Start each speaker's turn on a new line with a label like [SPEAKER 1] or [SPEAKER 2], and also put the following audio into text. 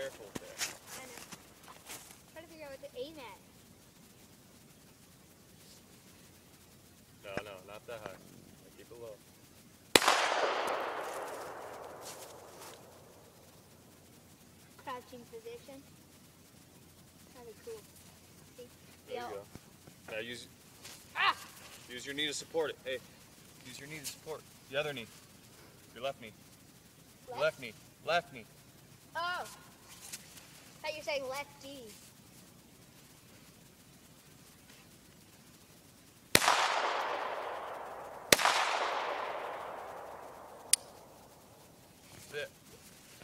[SPEAKER 1] careful with that.
[SPEAKER 2] I know. Trying to figure out what to aim at.
[SPEAKER 1] No, not that high. Keep it low.
[SPEAKER 2] Crouching position. That'd be cool. See?
[SPEAKER 1] There you go. Now use your knee to support it. Hey, use your knee to support. The other knee. Your left knee. Your left knee. Left knee.
[SPEAKER 2] Oh. I thought you were saying lefty.